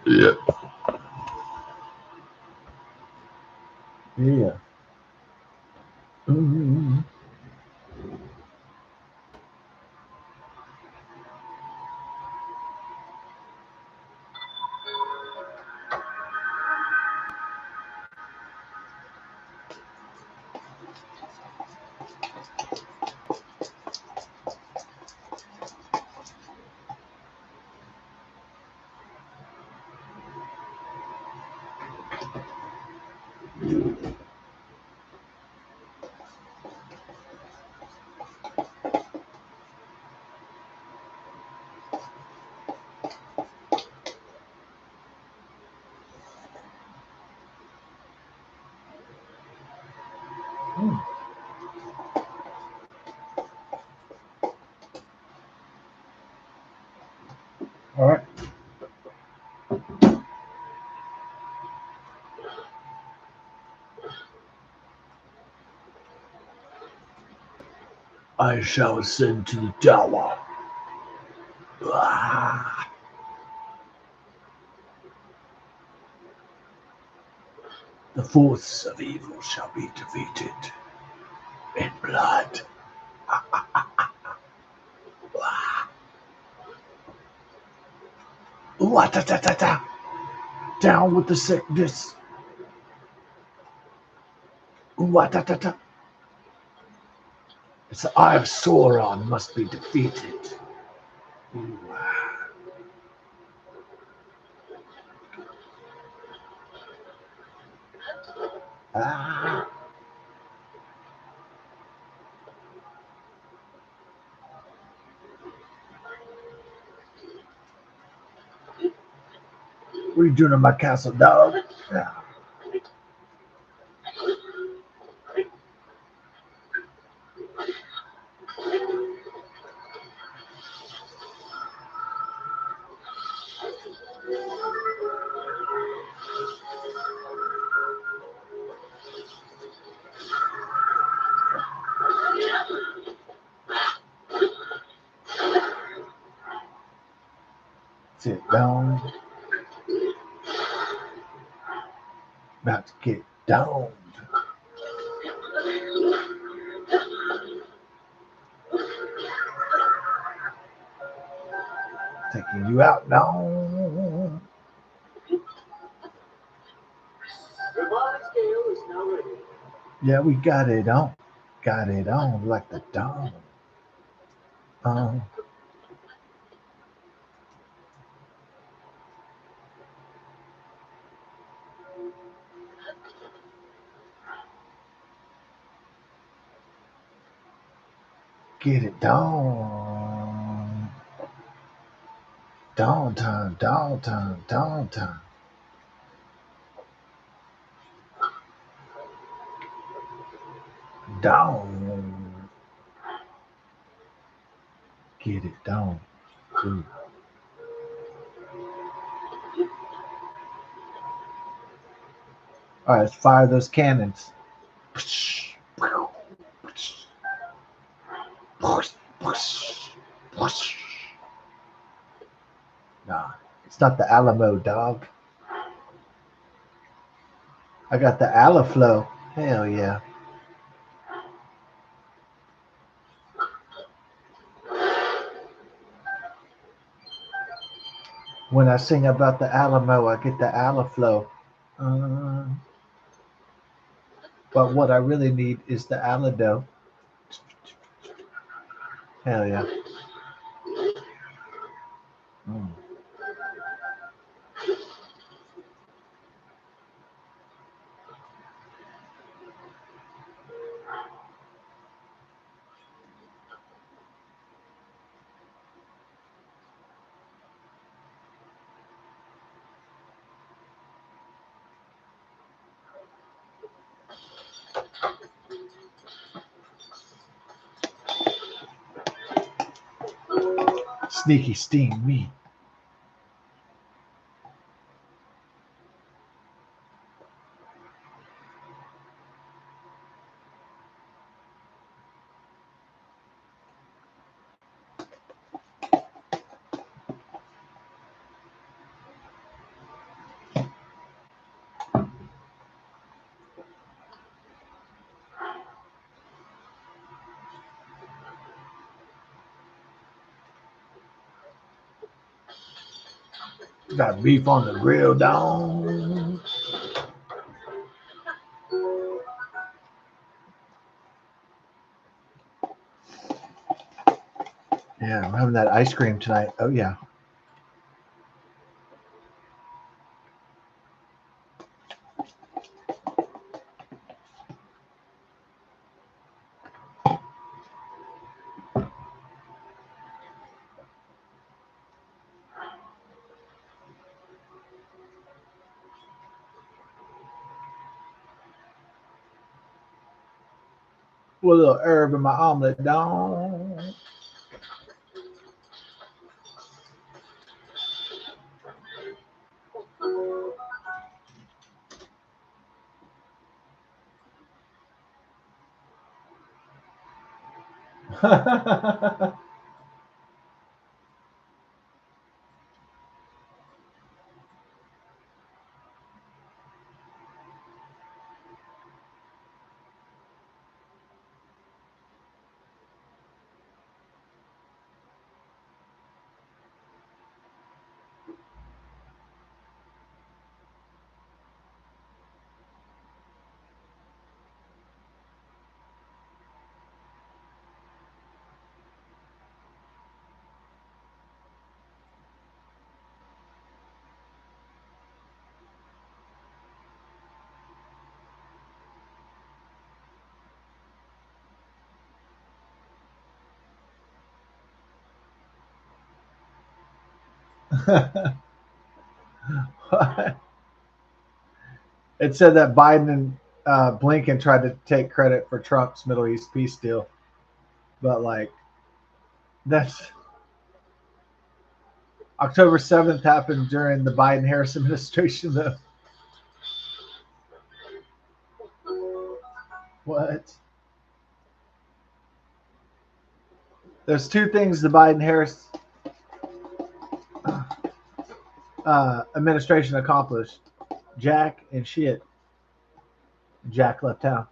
Yeah. Yeah. Mm-hmm. Mm. All right. I shall ascend to the tower. Ah, the forces of evil shall be defeated in blood. Wa-ta-ta-ta-ta. Down with the sickness. Wa-ta-ta-ta. It's the eye of Sauron must be defeated. Ah, what are you doing in my castle, dog? Yeah. Sit down. About to get down. Taking you out now. Yeah, we got it on. Got it on like the dawn. Um, get it down. Dawn time, dawn time, dawn time. Dawn. Get it down. Ooh. All right, let's fire those cannons. Nah, it's not the Alamo, dog. I got the Alaflow. Hell yeah. When I sing about the Alamo, I get the Alaflow. Uh, but what I really need is the Alado. Hell yeah. Mm. Sneaky steam me. Got beef on the grill, down. Yeah, I'm having that ice cream tonight. Oh yeah. With a little herb in my omelet, down. It said that Biden and Blinken tried to take credit for Trump's Middle East peace deal, but like that's October 7th happened during the Biden Harris administration, though. What? There's two things the Biden Harris administration accomplished: Jack and shit. Jack left town.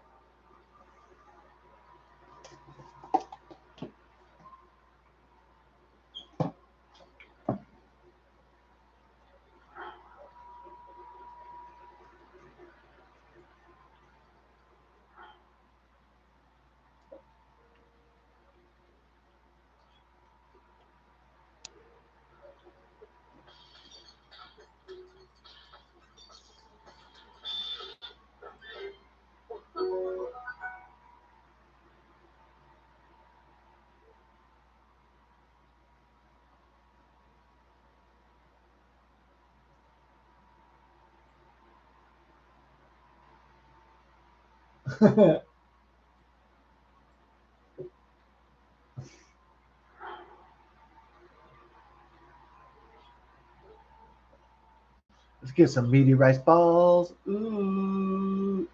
Let's get some meaty rice balls. Ooh,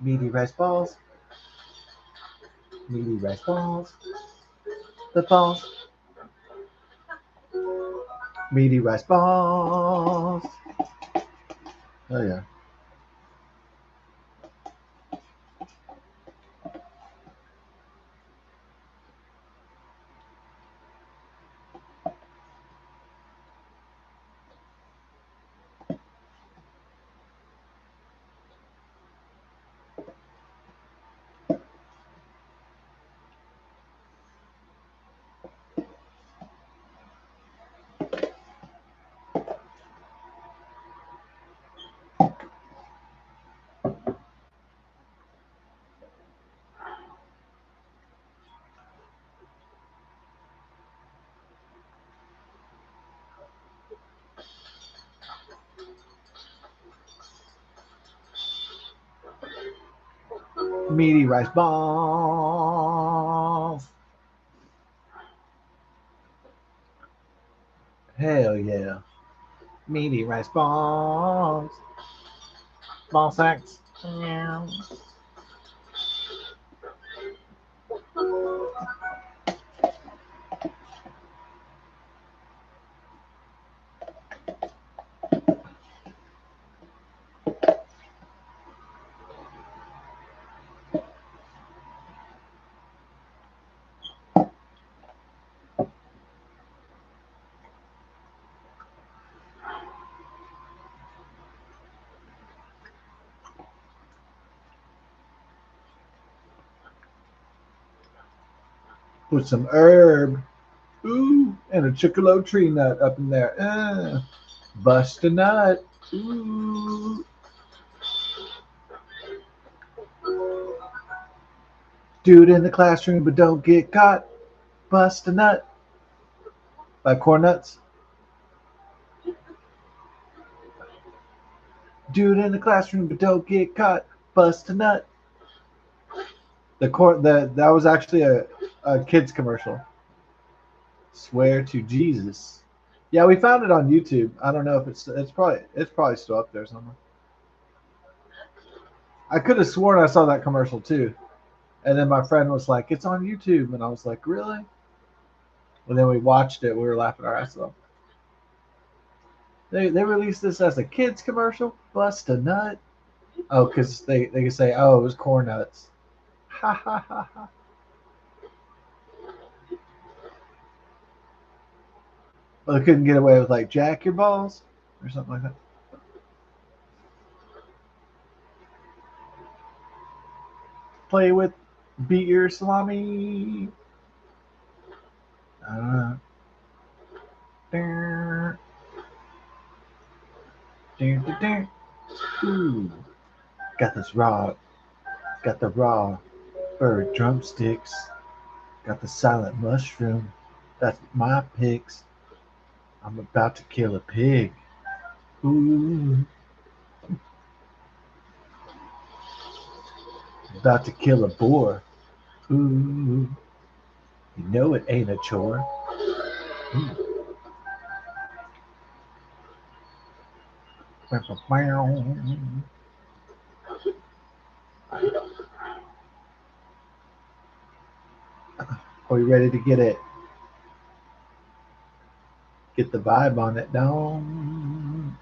meaty rice balls. Meaty rice balls. The balls. Meaty rice balls. Oh yeah. Meaty rice balls. Hell yeah. Meaty rice balls. Ball sacks. Yeah. Put some herb, ooh, and a chocolate tree nut up in there. Bust a nut, ooh. Do it in the classroom, but don't get caught. Bust a nut. Like corn nuts. Do it in the classroom, but don't get caught. Bust a nut. That was actually a kids commercial. Swear to Jesus. Yeah, we found it on YouTube. I don't know if it's probably still up there somewhere. I could have sworn I saw that commercial too. And then my friend was like, "It's on YouTube," and I was like, "Really?" And then we watched it. We were laughing our asses off. They released this as a kids commercial. Bust a nut. Oh, because they could say, "Oh, it was corn nuts." Ha ha ha ha. Well, they couldn't get away with like jack your balls or something like that. Play with beat your salami. Uh, Ooh, got this raw, got the raw bird drumsticks. Got the silent mushroom. That's my picks. I'm about to kill a pig. Ooh, about to kill a boar. Ooh, you know it ain't a chore. Ooh. Are you ready to get the vibe on it? Down.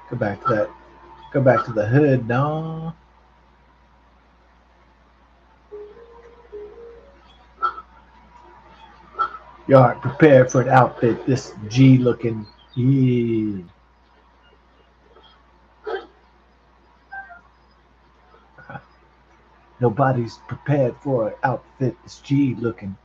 Go back to that. Go back to the hood. No. You aren't prepared for an outfit this G looking. Yeah. Nobody's prepared for an outfit this G looking.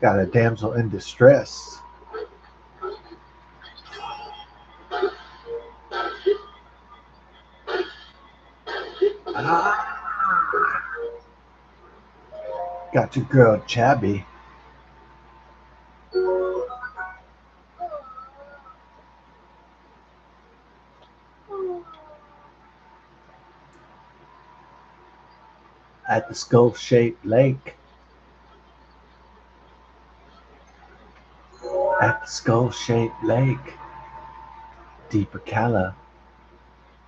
Got a damsel in distress. Ah, got your girl Chabby at the skull shaped lake. At the skull shaped lake. Deeper Calla.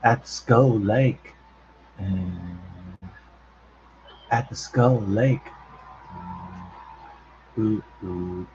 At the skull lake. Mm, at the skull lake. Ooh, ooh.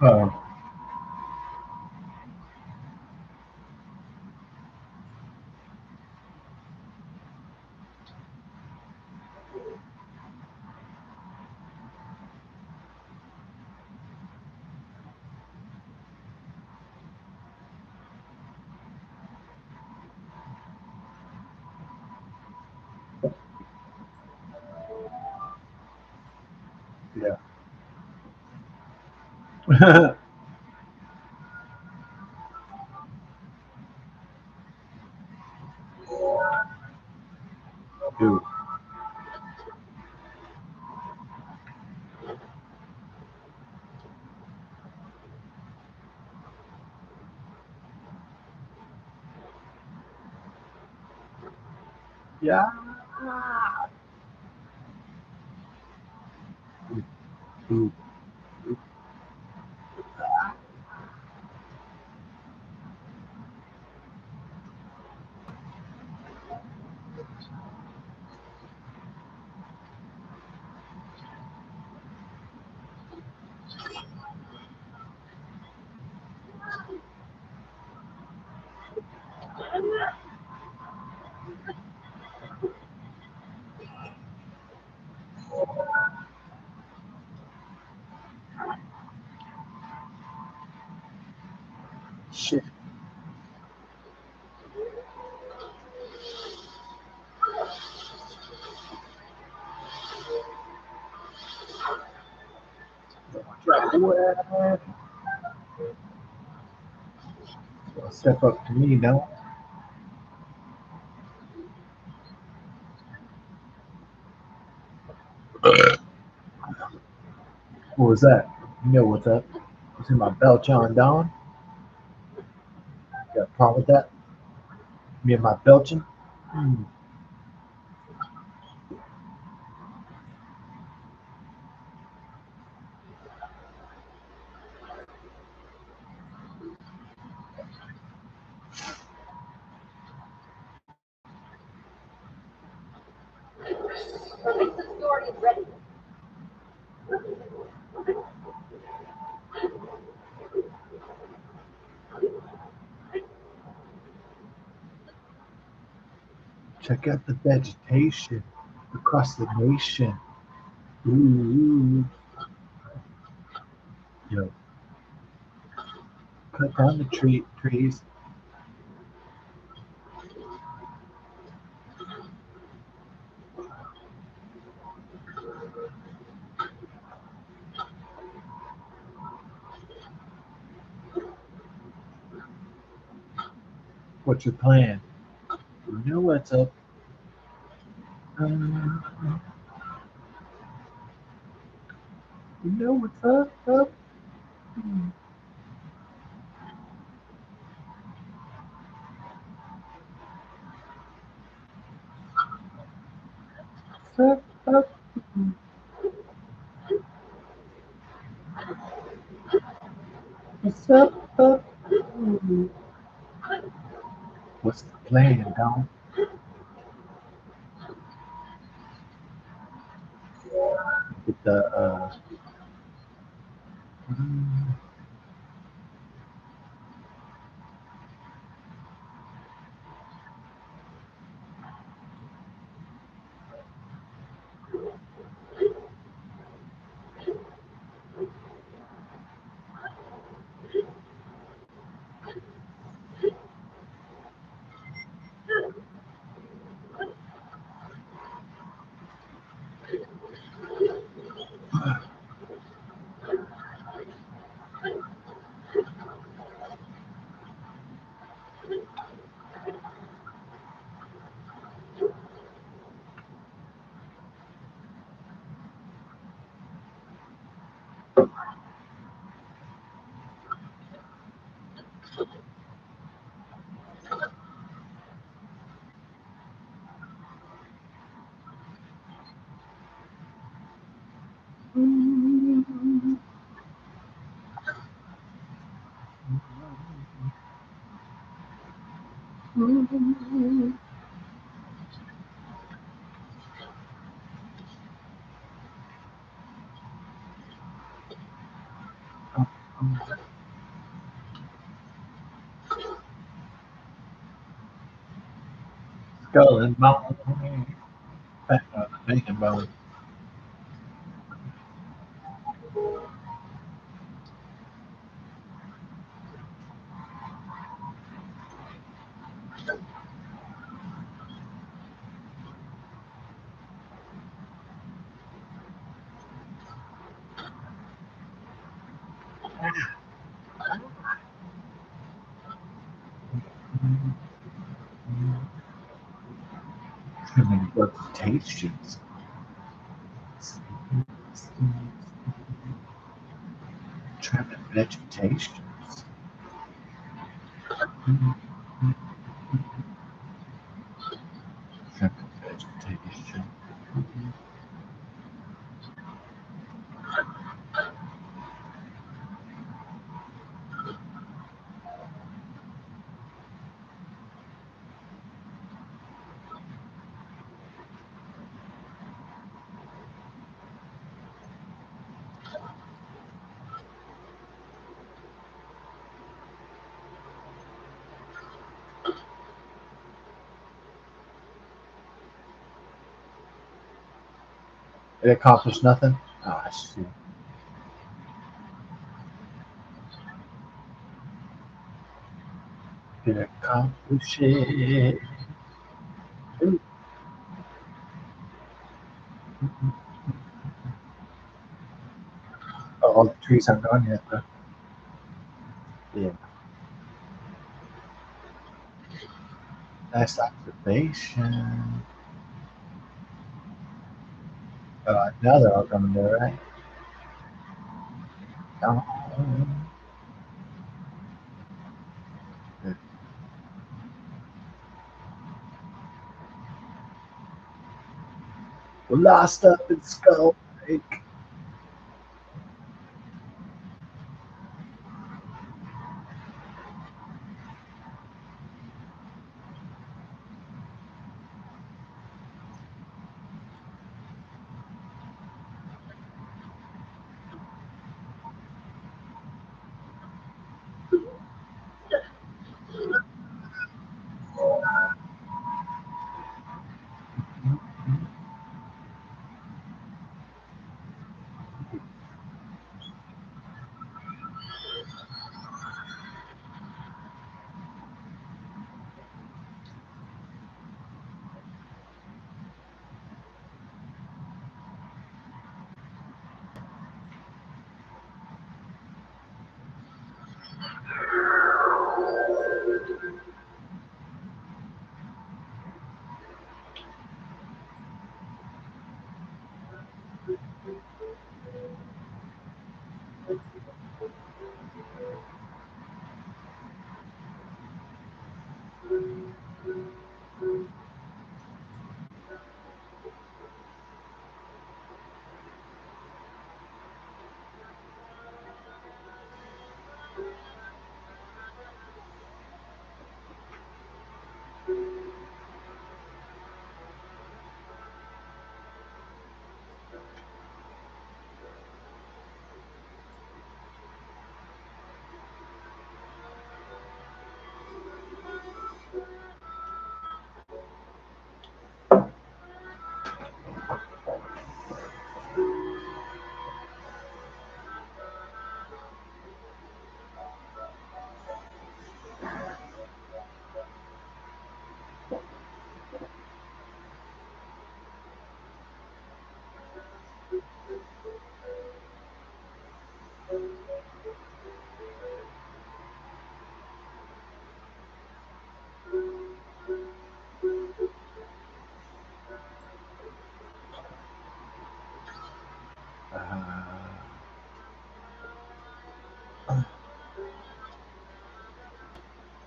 Oh, yeah. Dude, yeah. Dude, shit. What? Step up to me, no? What was that? You know what's up? You see my belt on down? Got a problem with that? Me and my belching? Hmm. Check out the vegetation across the nation. Ooh, yo, cut down the trees. What's your plan? You know what's up. You know what's up. Up. What's up. What's the plan, Don? Get the mm, Skull and bone. Bacon bone. Trimming vegetations. Trimming vegetations. Trimming vegetation. It accomplished nothing. Oh, I see. It accomplished it. Ooh. Oh, all the trees aren't gone yet, though. Yeah. Nice observation. Now they're all coming there, right? Oh, we're lost up in Skull Lake.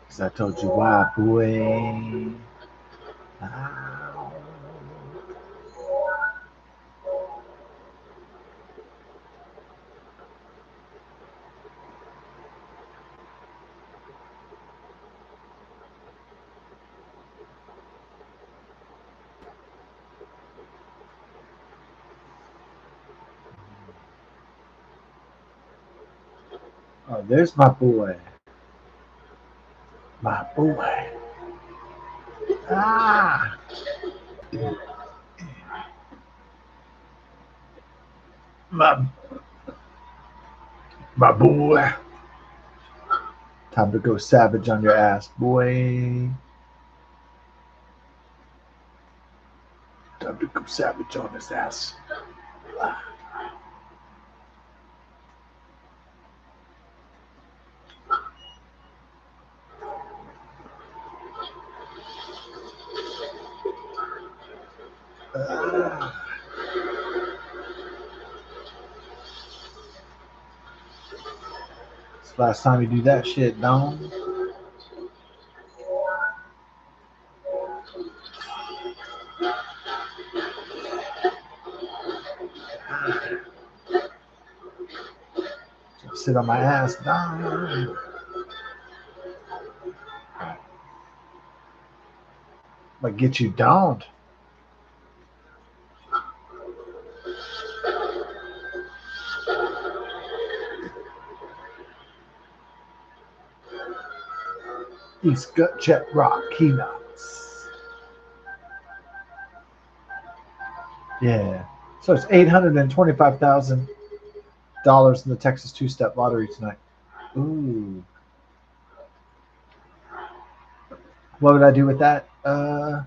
Cause I told you why, boy. Ow. Oh, there's my boy. My boy. Ah! My, my boy. Time to go savage on your ass, boy. Time to go savage on his ass. Ah. It's the last time you do that shit, Dom. Sit on my ass, Dom. But get you domed. He's gut jet rock. He nuts. Yeah. So it's $825,000 in the Texas two-step lottery tonight. Ooh. What would I do with that? I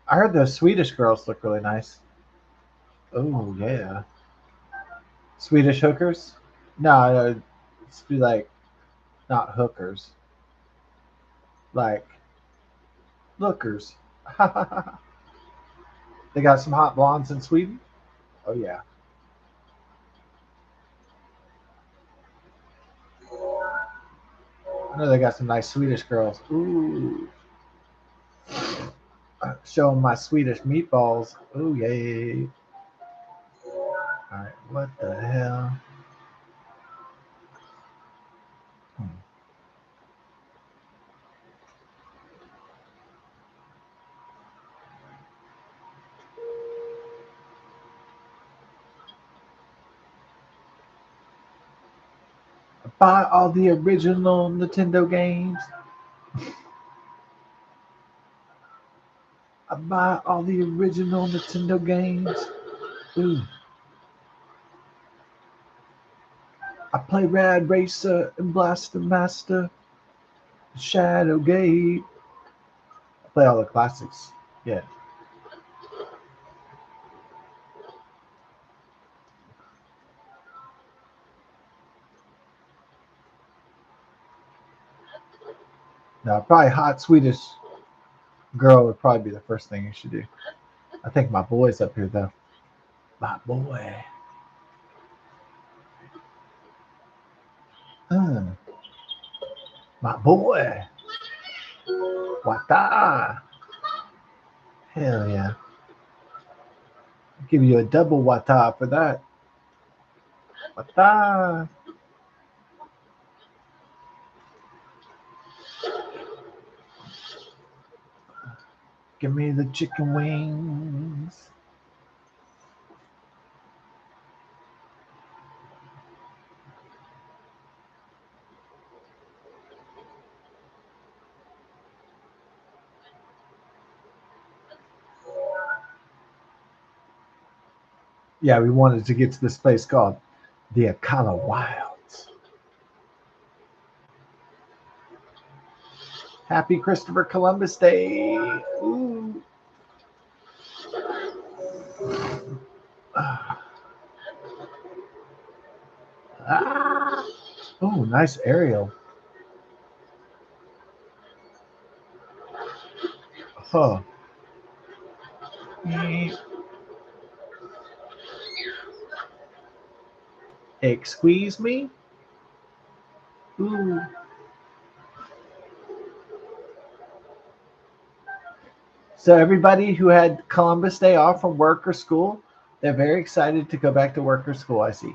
heard those Swedish girls look really nice. Oh yeah. Swedish hookers? No, it's be like not hookers, like lookers. They got some hot blondes in Sweden. Oh yeah. I know they got some nice Swedish girls. Ooh. Show 'em my Swedish meatballs. Ooh yay. All right. What the hell? Hmm. Buy all the original Nintendo games. I buy all the original Nintendo games. Ooh. I play Rad Racer and Blaster Master, Shadow Gate. I play all the classics. Yeah. Now, probably hot Swedish girl would probably be the first thing you should do. I think my boy's up here though. My boy. Uh, my boy. Wata. Hell yeah. I'll give you a double wata for that. Wata. Give me the chicken wings. Yeah, we wanted to get to this place called the Akala Wilds. Happy Christopher Columbus Day. Ooh. Ah. Oh, nice aerial. Huh. Excuse me? Ooh. So everybody who had Columbus Day off from work or school, they're very excited to go back to work or school, I see.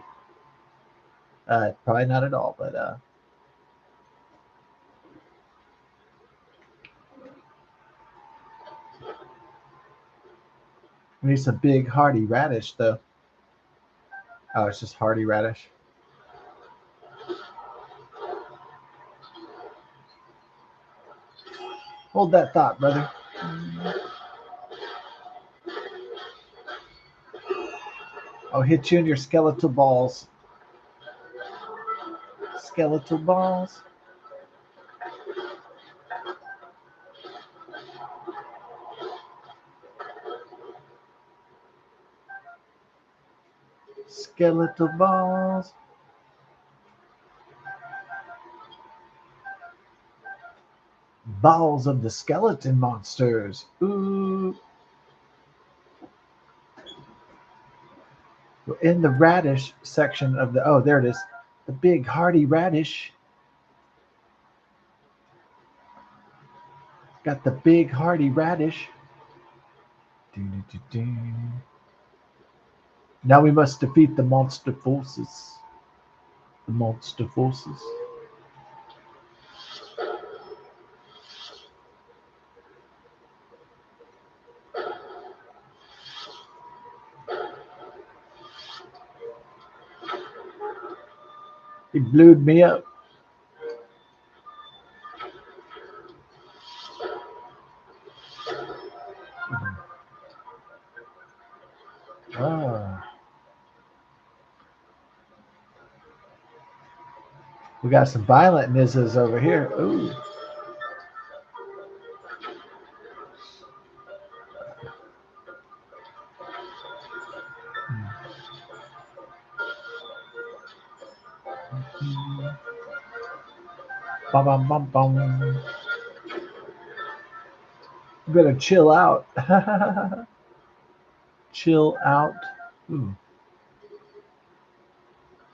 Probably not at all, but we need some big hearty radish though. Oh, it's just hearty radish. Hold that thought, brother. I'll hit you in your skeletal balls. Skeletal balls. Skeletal balls. Balls of the skeleton monsters. Ooh. We're in the radish section of the. Oh, there it is. The big hearty radish. Got the big hearty radish. Now we must defeat the monster forces. The monster forces. He blew me up. Ah. We got some violent nizzes over here. Ooh. Bum, bum, bum, bum. You better chill out. Chill out.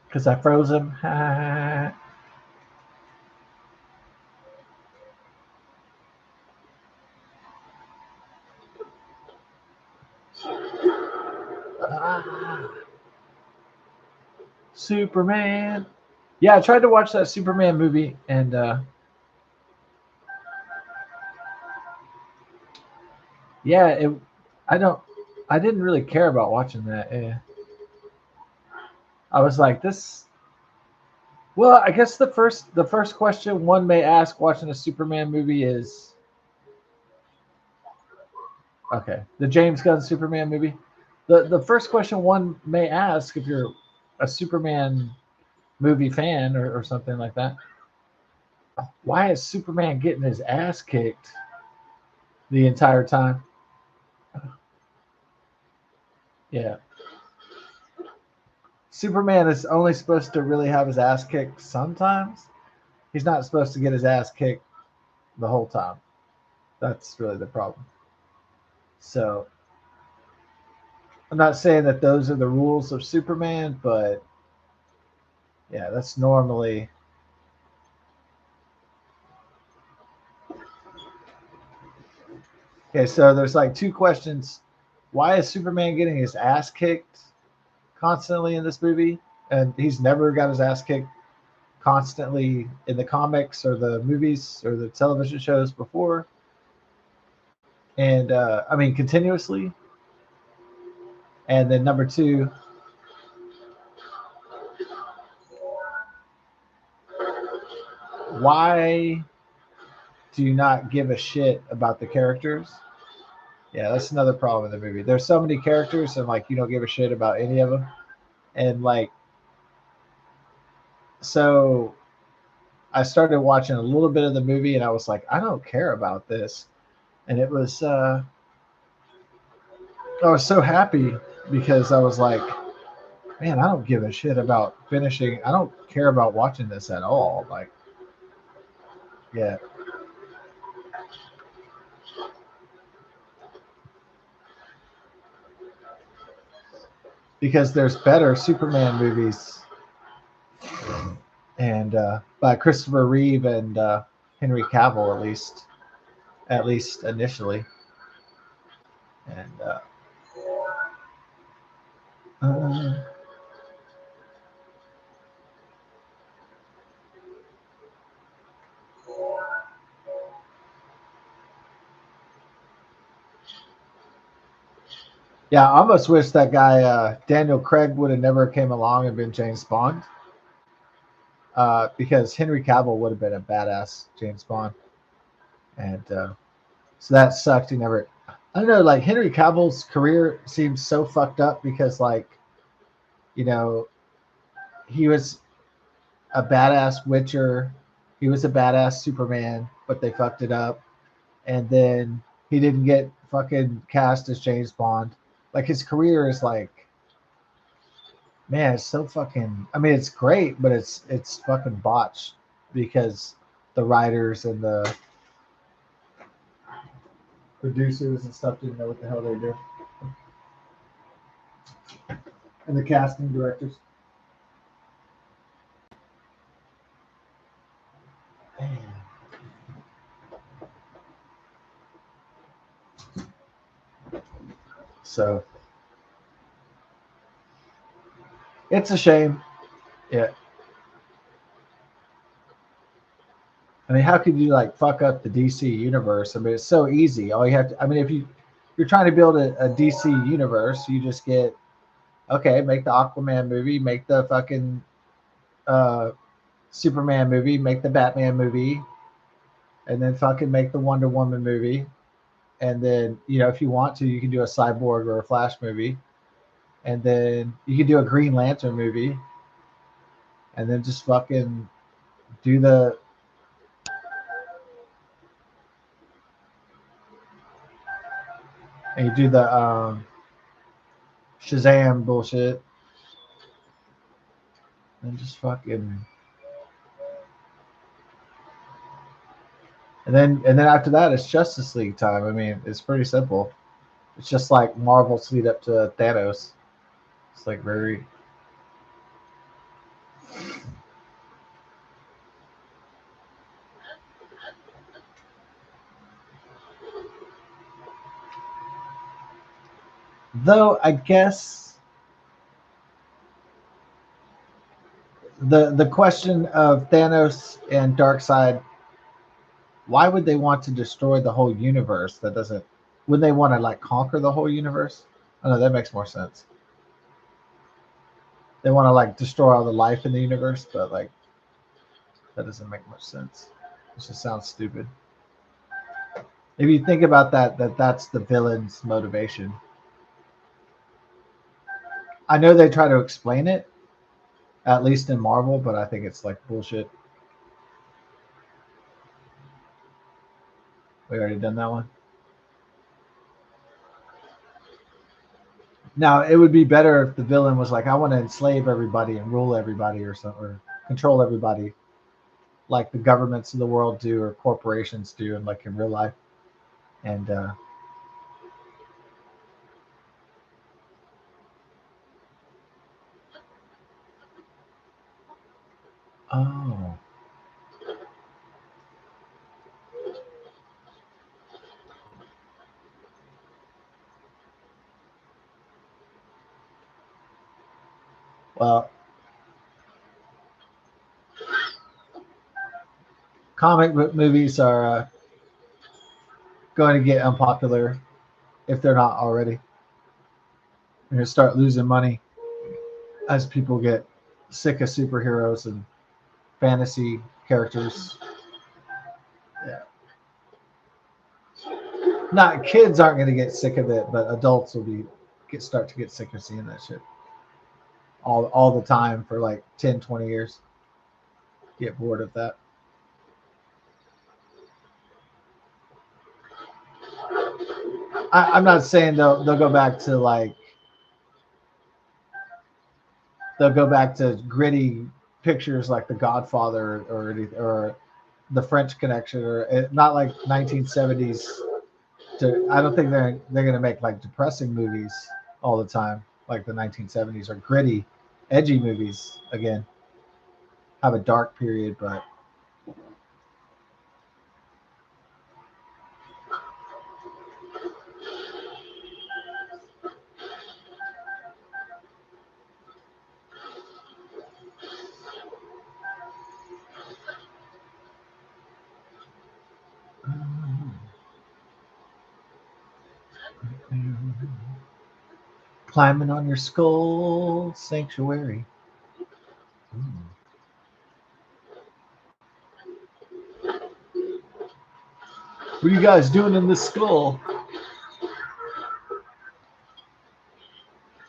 Because I froze him. Superman. Yeah, I tried to watch that Superman movie, and yeah, I don't. I didn't really care about watching that. I was like, this. Well, I guess the first question one may ask watching a Superman movie is, okay, the James Gunn Superman movie. The first question one may ask if you're a Superman movie fan or something like that, why is Superman getting his ass kicked the entire time? Yeah. Superman is only supposed to really have his ass kicked sometimes. He's not supposed to get his ass kicked the whole time. That's really the problem. So I'm not saying that those are the rules of Superman, but yeah, that's normally. Okay, so there's like two questions. Why is Superman getting his ass kicked constantly in this movie? And he's never got his ass kicked constantly in the comics or the movies or the television shows before. And I mean, continuously. And then number two, why do you not give a shit about the characters? Yeah, that's another problem in the movie. There's so many characters, and like you don't give a shit about any of them. And like, so I started watching a little bit of the movie, and I was like, I don't care about this. And it was, I was so happy because I was like, man, I don't give a shit about finishing. I don't care about watching this at all. Like, yeah, because there's better Superman movies, and by Christopher Reeve and Henry Cavill, at least initially, and uh, yeah, I almost wish that guy Daniel Craig would have never came along and been James Bond, because Henry Cavill would have been a badass James Bond, and So that sucked. He never. I don't know. Like Henry Cavill's career seems so fucked up because like you know he was a badass Witcher, he was a badass Superman, but they fucked it up, and then he didn't get fucking cast as James Bond. Like his career is like, man, it's so fucking. I mean, it's great, but it's fucking botched because the writers and the producers and stuff didn't know what the hell they do, and the casting directors. Man. So it's a shame. Yeah. I mean, how could you like fuck up the DC universe? I mean, it's so easy. All you have to, I mean, if you're trying to build a DC universe, you just get okay, make the Aquaman movie, make the fucking uh, Superman movie, make the Batman movie, and then fucking make the Wonder Woman movie, and then if you want to, you can do a Cyborg or a Flash movie, and then you can do a Green Lantern movie, and then just fucking do the and you do the Shazam bullshit, and just fucking and then after that it's Justice League time. I mean, it's pretty simple. It's just like Marvel's lead up to Thanos. It's like very. Though I guess the question of Thanos and Darkseid, why would they want to destroy the whole universe? That doesn't. Would they want to like conquer the whole universe? Oh no, that makes more sense. They want to like destroy all the life in the universe, but like that doesn't make much sense. It just sounds stupid. If you think about that's the villain's motivation. I know they try to explain it, at least in Marvel, but I think it's like bullshit. We already done that one. Now it would be better if the villain was like, I want to enslave everybody and rule everybody or something, or control everybody, like the governments of the world do or corporations do, and like in real life. And oh, well, comic book movies are going to get unpopular if they're not already. They're going to start losing money as people get sick of superheroes and fantasy characters. Yeah. Not kids aren't going to get sick of it, but adults will start to get sick of seeing that shit all the time for like 10, 20 years. Get bored of that. I'm not saying they'll go back to like they'll go back to gritty pictures like The Godfather or The French Connection or not like 1970s. I don't think they're gonna make like depressing movies all the time like the 1970s or gritty, edgy movies again. Have a dark period, but climbing on your skull sanctuary. Ooh. What are you guys doing in this skull?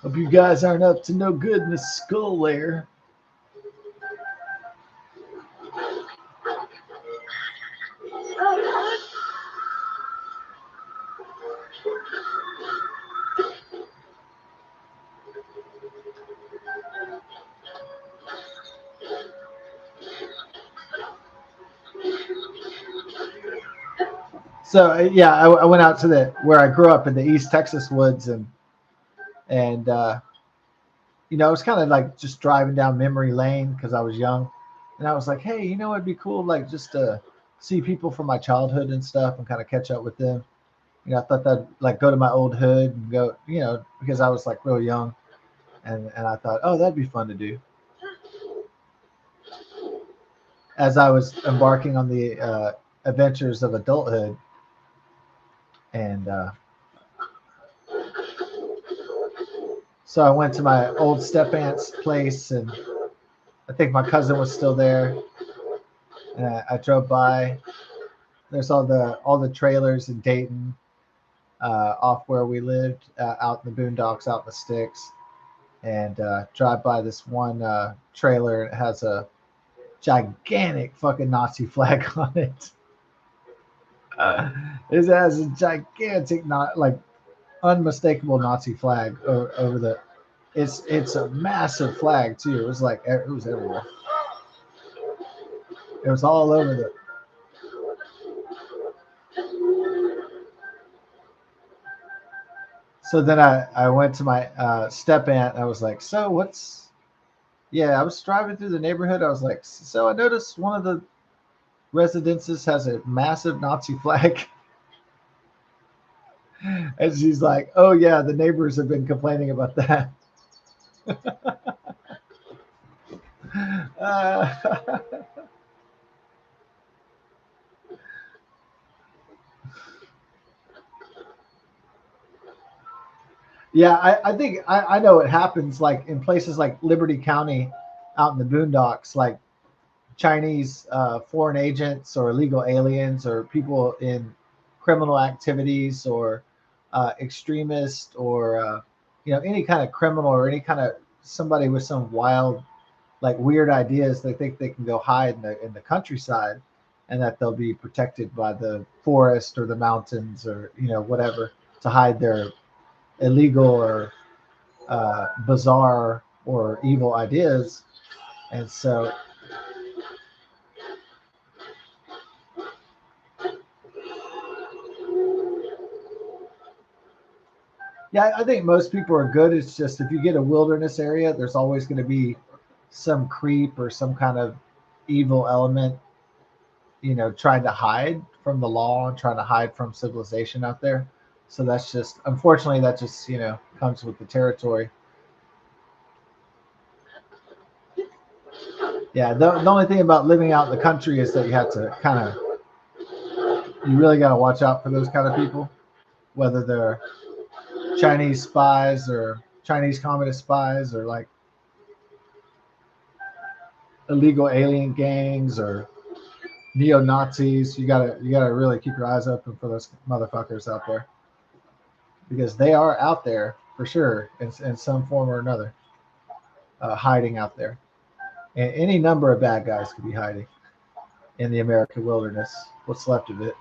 Hope you guys aren't up to no good in this skull lair. So yeah, I went out to the where I grew up in the East Texas woods, and I was kind of like just driving down memory lane because I was young, and I was like, hey, it'd be cool, like just to see people from my childhood and stuff, and kind of catch up with them. I thought that like go to my old hood and go, because I was like real young, and I thought, oh, that'd be fun to do. As I was embarking on the adventures of adulthood, and so I went to my old step aunt's place, and I think my cousin was still there. And I drove by. There's all the trailers in Dayton, off where we lived, out in the boondocks, out in the sticks, and drive by this one trailer. It has a gigantic fucking Nazi flag on it. It has a gigantic, not like unmistakable Nazi flag over the. It's a massive flag too. It was like it was everywhere. It was all over the. So then I went to my step aunt. And I was like, so what's? Yeah, I was driving through the neighborhood. I was like, so I noticed one of the residences has a massive Nazi flag. And she's like, oh yeah, the neighbors have been complaining about that. uh, Yeah, I think I know it happens like in places like Liberty County out in the boondocks, like Chinese foreign agents or illegal aliens or people in criminal activities or extremist or any kind of criminal or any kind of somebody with some wild like weird ideas. They think they can go hide in the countryside, and that they'll be protected by the forest or the mountains or whatever to hide their illegal or bizarre or evil ideas. And so, yeah, I think most people are good. It's just if you get a wilderness area, there's always going to be some creep or some kind of evil element, trying to hide from the law and trying to hide from civilization out there. So that's just, unfortunately, that just, comes with the territory. Yeah, the only thing about living out in the country is that you have to kind of, you really got to watch out for those kind of people, whether they're Chinese spies or Chinese communist spies or like illegal alien gangs or neo Nazis. You gotta really keep your eyes open for those motherfuckers out there because they are out there for sure in some form or another, hiding out there. And any number of bad guys could be hiding in the American wilderness. What's left of it.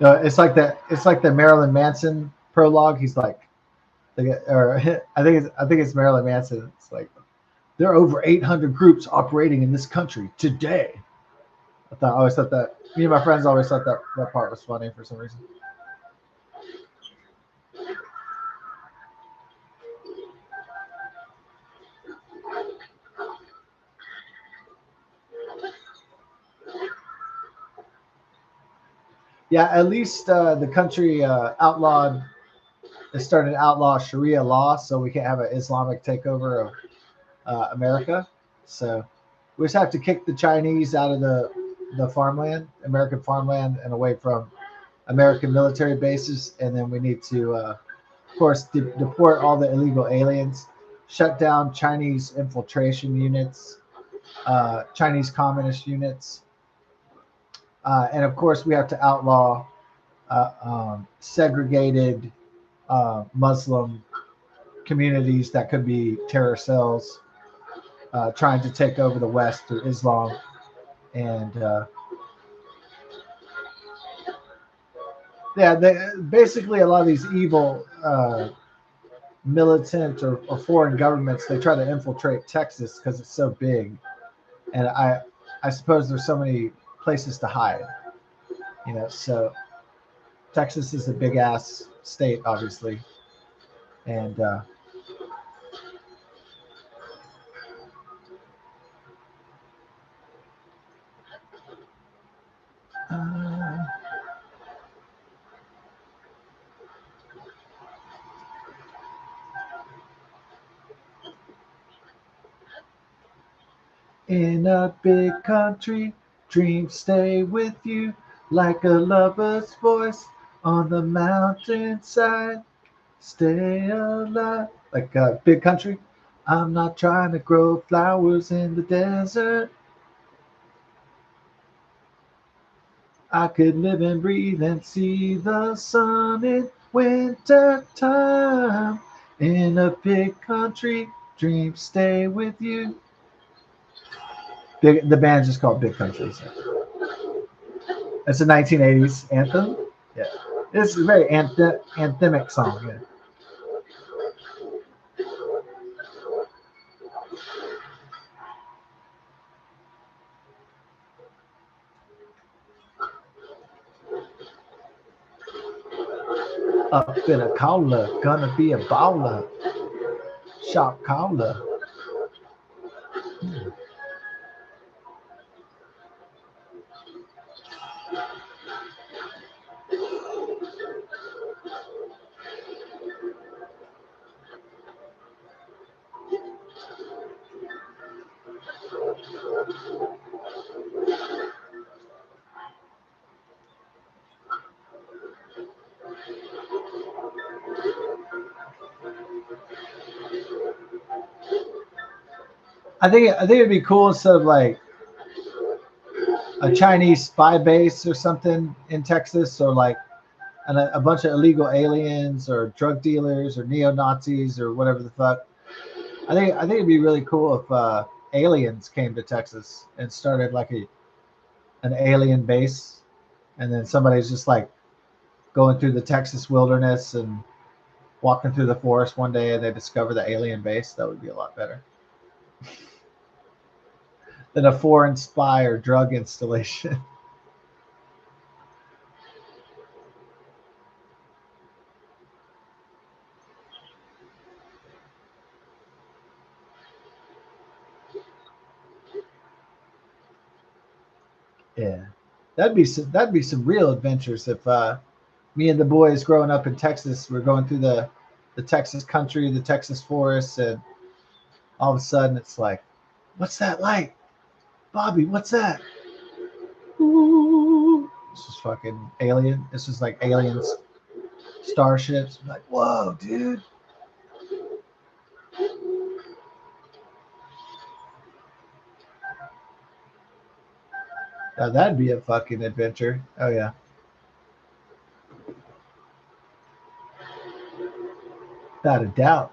It's like that. It's like the Marilyn Manson prologue. He's like, or I think it's Marilyn Manson. It's like there are over 800 groups operating in this country today. I always thought that me and my friends always thought that part was funny for some reason. Yeah, at least the country outlawed. They started to outlaw Sharia law, so we can't have an Islamic takeover of America. So we just have to kick the Chinese out of the farmland, American farmland, and away from American military bases. And then we need to, of course, deport all the illegal aliens, shut down Chinese infiltration units, Chinese communist units, and of course, we have to outlaw segregated Muslim communities that could be terror cells trying to take over the West through Islam. And yeah, basically a lot of these evil militant or foreign governments, they try to infiltrate Texas because it's so big. And I suppose there's so many places to hide, so Texas is a big ass state, obviously. And uh, in a big country, dreams stay with you like a lover's voice on the mountainside. Stay alive. Like a big country. I'm not trying to grow flowers in the desert. I could live and breathe and see the sun in winter time. In a big country, dreams stay with you. The band's just called Big Country. So. It's a 1980s anthem. Yeah, it's a very anthemic song. Yeah. Up in a collar, gonna be a baller. Shop collar. I think it'd be cool instead of like a Chinese spy base or something in Texas, or like a bunch of illegal aliens or drug dealers or neo Nazis or whatever the fuck. I think it'd be really cool if aliens came to Texas and started like an alien base, and then somebody's just like going through the Texas wilderness and walking through the forest one day and they discover the alien base. That would be a lot better than a foreign spy or drug installation. Yeah, that'd be some real adventures if me and the boys growing up in Texas were going through the Texas country, the Texas forests, and all of a sudden it's like, what's that light, Bobby? What's that? Ooh, this is fucking alien. This is like aliens, starships. I'm like, whoa, dude. Now that'd be a fucking adventure. Oh yeah, without a doubt.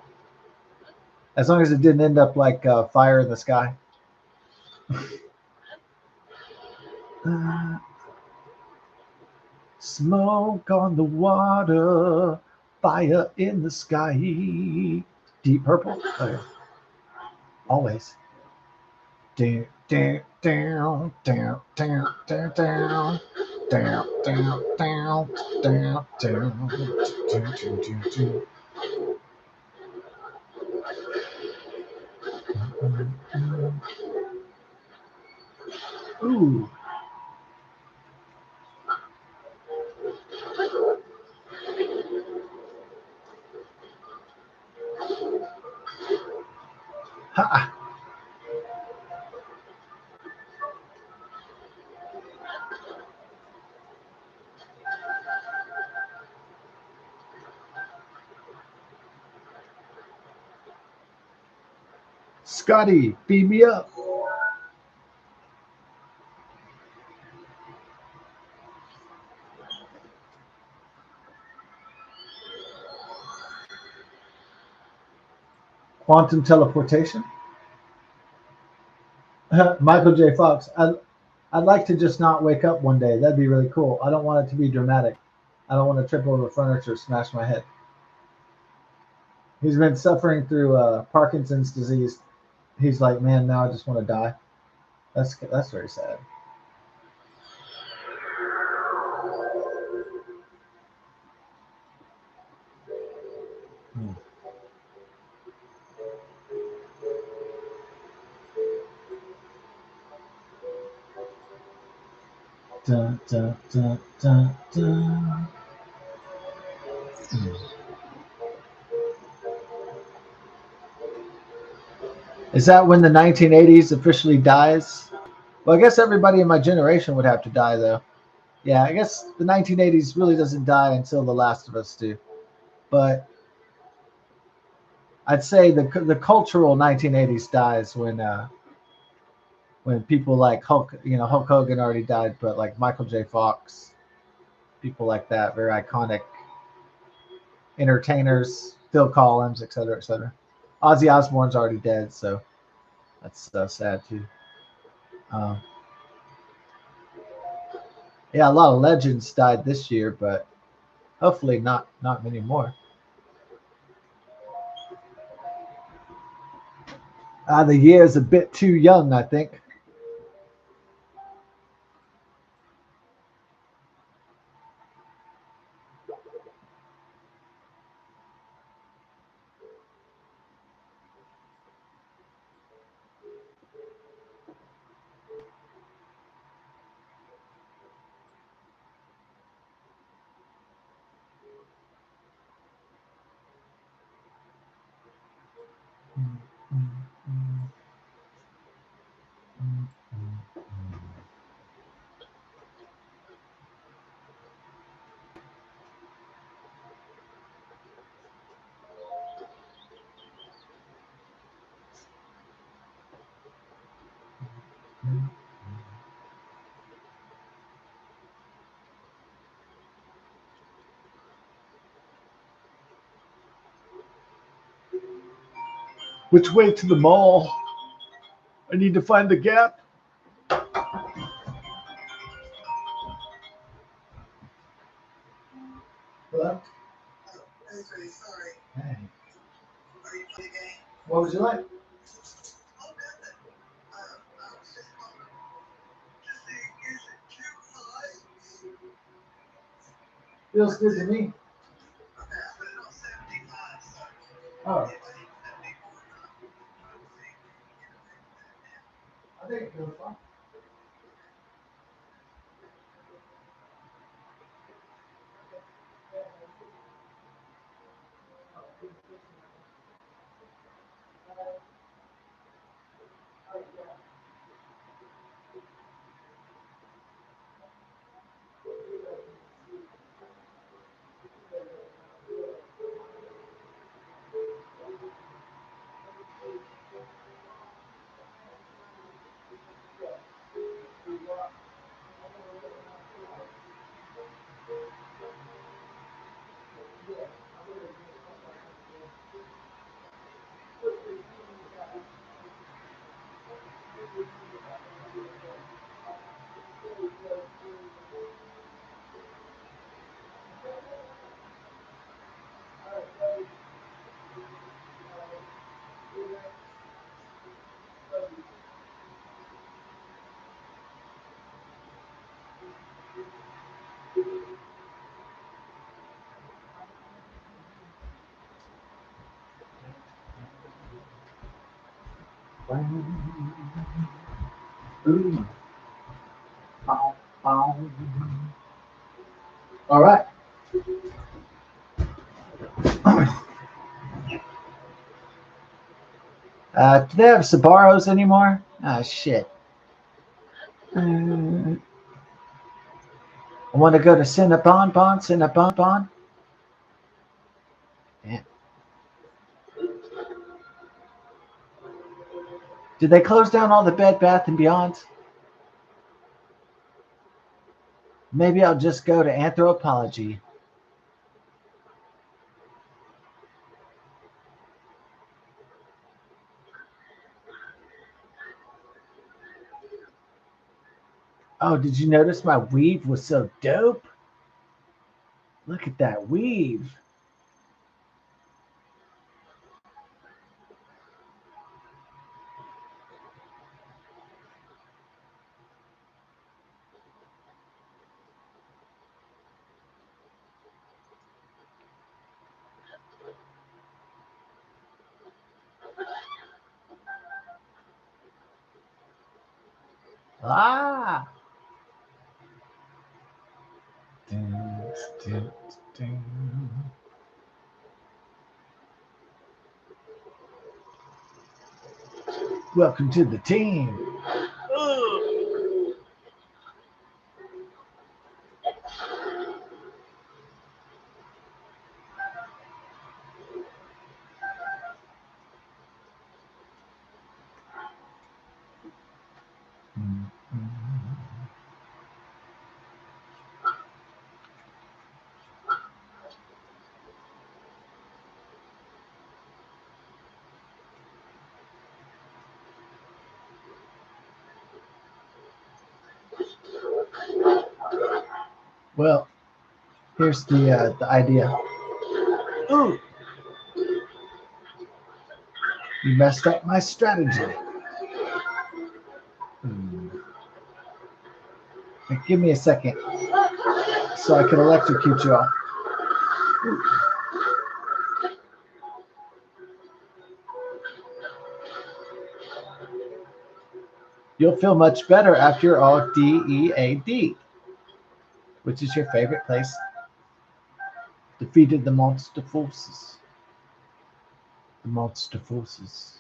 As long as it didn't end up like fire in the sky. Uh, Smoke on the water, fire in the sky. Deep Purple. Oh, yeah. Always. Down, down, down, down, down, down, down, down, down, down, down, down, down, down, down. Ooh, Scotty, beam me up. Quantum teleportation. Michael J. Fox. I'd like to just not wake up one day. That'd be really cool. I don't want it to be dramatic. I don't want to trip over furniture, smash my head. He's been suffering through Parkinson's disease. He's like, man, now I just want to die. That's very sad. Hmm. Dun, dun, dun, dun, dun. Hmm. Is that when the 1980s officially dies? Well, I guess everybody in my generation would have to die, though. Yeah, I guess the 1980s really doesn't die until The Last of Us do. But I'd say the cultural 1980s dies when people like Hulk, Hulk Hogan already died, but like Michael J. Fox, people like that, very iconic entertainers, Phil Collins, et cetera, et cetera. Ozzy Osbourne's already dead, so that's sad too. Um, yeah, a lot of legends died this year, but hopefully not many more. The year is a bit too young, I think. Which way to the mall? I need to find the Gap. Hello? Hey. What would you like? Feels good to me. Oh. I think it feels fine. Ooh. Bow, bow. All right. Do they have Sabaros anymore? Ah, shit. I want to go to Cinnabon, Cinnabon. Yeah. Did they close down all the Bed Bath and Beyonds? Maybe I'll just go to Anthropology. Oh, did you notice my weave was so dope? Look at that weave. Ah. Dun, dun, dun. Welcome to the team. Well, here's the idea. Ooh, you messed up my strategy. Give me a second so I can electrocute you all. You'll feel much better after you're all DEAD. Which is your favorite place? Defeated the monster forces. The monster forces.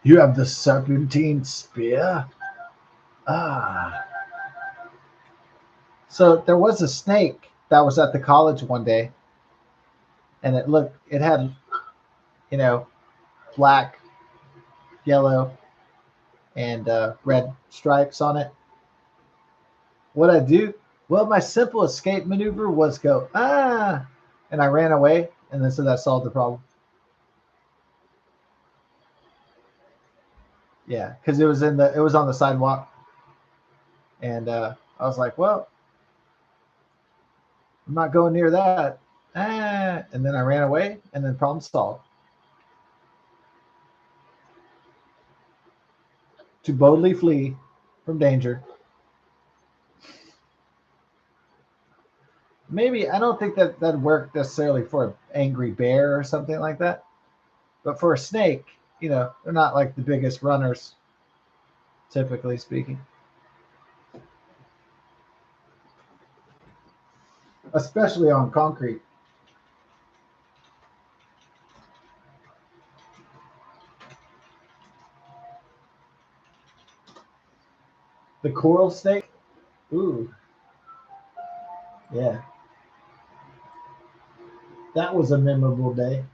You have the serpentine spear? Ah. So there was a snake that was at the college one day, and it had, you know, black, yellow, and red stripes on it. What I do? Well, my simple escape maneuver was go, ah, and I ran away, and then so that solved the problem. Yeah, because it was on the sidewalk, and I was like, well, I'm not going near that. Ah, and then I ran away, and then problem solved. To boldly flee from danger. Maybe I don't think that worked necessarily for an angry bear or something like that, but for a snake, they're not like the biggest runners, typically speaking. Especially on concrete. The coral snake? Ooh, yeah. That was a memorable day.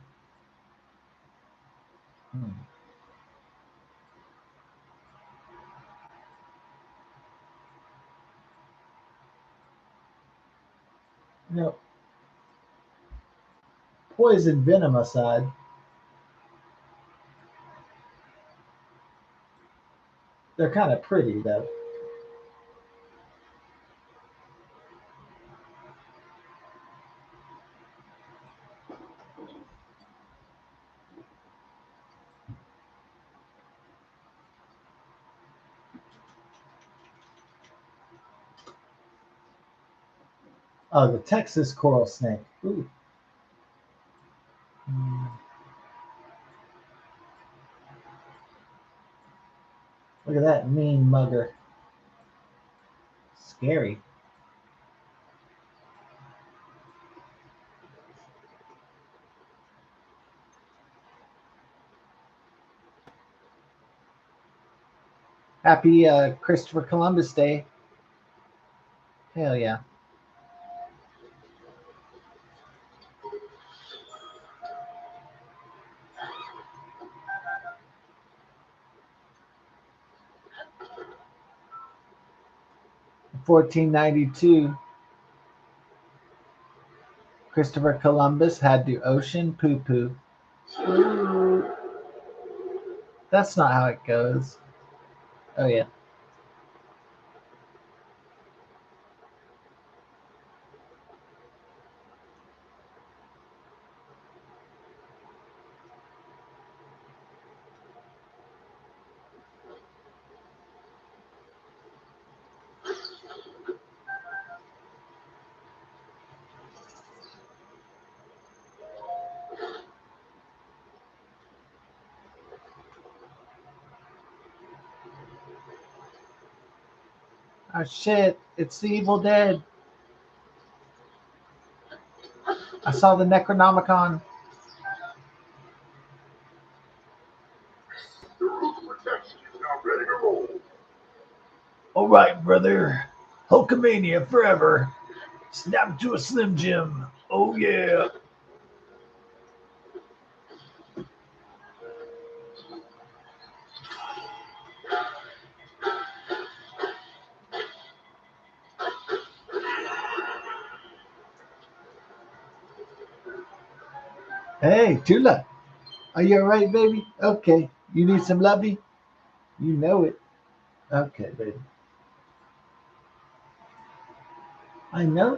Hmm. You know, poison venom aside, they're kind of pretty though. Oh, the Texas coral snake. Ooh. Hmm. Look at that mean mugger. Scary. Happy Christopher Columbus Day. Hell yeah. 1492, Christopher Columbus had the ocean poo poo. That's not how it goes. Oh, yeah. Oh, shit. It's the Evil Dead. I saw the Necronomicon. All right, brother. Hulkamania forever. Snap to a Slim Jim. Oh, yeah. Hey, Tula. Are you all right, baby? Okay. You need some lovey? You know it. Okay, baby. I know